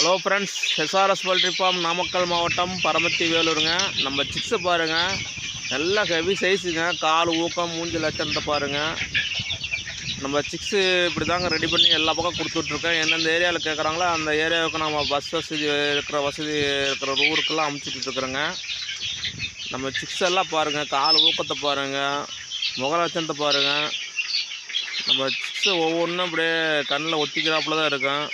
Hello friends, SRS poultry farm Namakkal மாவட்டம் பரமத்தி வேலூருங்க. நம்ம சிக்ஸை பாருங்கள், நல்லா ஹெவி சைஸுங்க. கால் ஊக்கம் மூஞ்சி லட்சணத்தை பாருங்கள். நம்ம சிக்ஸு இப்படி தாங்க ரெடி பண்ணி எல்லா பக்கம் கொடுத்துட்ருக்கேன். எந்தெந்த ஏரியாவில் கேட்குறாங்களோ அந்த ஏரியாவுக்கு நம்ம பஸ் வசதி இருக்கிற ஊருக்கெல்லாம் அமுச்சுட்ருக்குறோங்க. நம்ம சிக்ஸ் எல்லாம் பாருங்கள், கால் ஊக்கத்தை பாருங்கள், முக லட்சணத்தை பாருங்கள். நம்ம சிக்ஸு ஒவ்வொன்றும் அப்படியே கண்ணில் ஒத்திக்கிறாப்புல தான் இருக்கும்.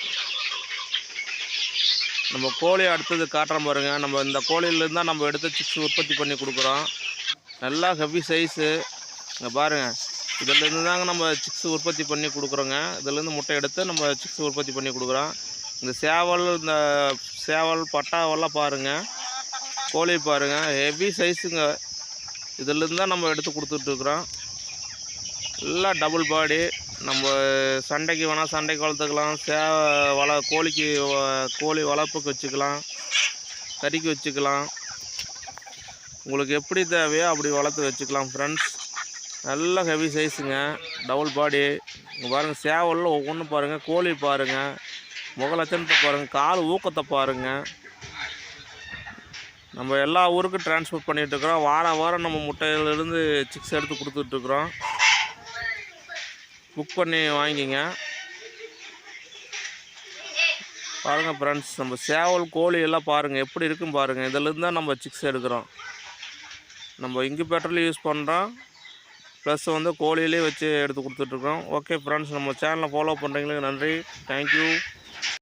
நம்ம கோழி அடுத்தது காட்டுறோம் பாருங்கள். நம்ம இந்த கோழியிலேருந்து தான் நம்ம எடுத்து சிக்ஸ் உற்பத்தி பண்ணி கொடுக்குறோம். நல்லா ஹெவி சைஸு இங்கே பாருங்கள். இதிலேருந்து தாங்க நம்ம சிக்ஸ் உற்பத்தி பண்ணி கொடுக்குறோங்க. இதிலேருந்து முட்டை எடுத்து நம்ம சிக்ஸ் உற்பத்தி பண்ணி கொடுக்குறோம். இந்த சேவல் பட்டாவெல்லாம் பாருங்கள், கோழி பாருங்கள், ஹெவி சைஸுங்க. இதிலேருந்து தான் நம்ம எடுத்து கொடுத்துட்ருக்குறோம். எல்லாம் டபுள் பாடி. நம்ம சண்டைக்கு வேணால் சண்டைக்கு வளர்த்துக்கலாம். கோழி வளர்ப்புக்கு வச்சுக்கலாம், கறிக்கு வச்சுக்கலாம். உங்களுக்கு எப்படி தேவையோ அப்படி வளர்த்து வச்சுக்கலாம் ஃப்ரெண்ட்ஸ். நல்ல ஹெவி சைஸுங்க, டபுள் பாடி. இங்கே பாருங்கள், சேவலில் ஒவ்வொன்றும் பாருங்கள், கோழி பாருங்கள், முக லட்சணத்தை பாருங்கள், கால் ஊக்கத்தை பாருங்கள். நம்ம எல்லா ஊருக்கும் டிரான்ஸ்போர்ட் பண்ணிகிட்ருக்குறோம். வாரம் நம்ம முட்டையிலேருந்து சிக்ஸ் எடுத்து கொடுத்துட்ருக்குறோம். புக் பண்ணி வாங்கிங்க பாருங்கள் ஃப்ரெண்ட்ஸ். நம்ம சேவல் கோழி எல்லாம் பாருங்கள் எப்படி இருக்குன்னு பாருங்கள். இதிலேருந்து தான் நம்ம சிக்ஸ் எடுக்கிறோம். நம்ம இன்குபேட்டர்லேயும் யூஸ் பண்ணுறோம், ப்ளஸ் கோழியிலே வச்சு எடுத்து கொடுத்துட்ருக்கோம். ஓகே ஃப்ரெண்ட்ஸ், நம்ம சேனலை ஃபாலோ பண்ணுறீங்களுக்கு நன்றி. தேங்க்யூ.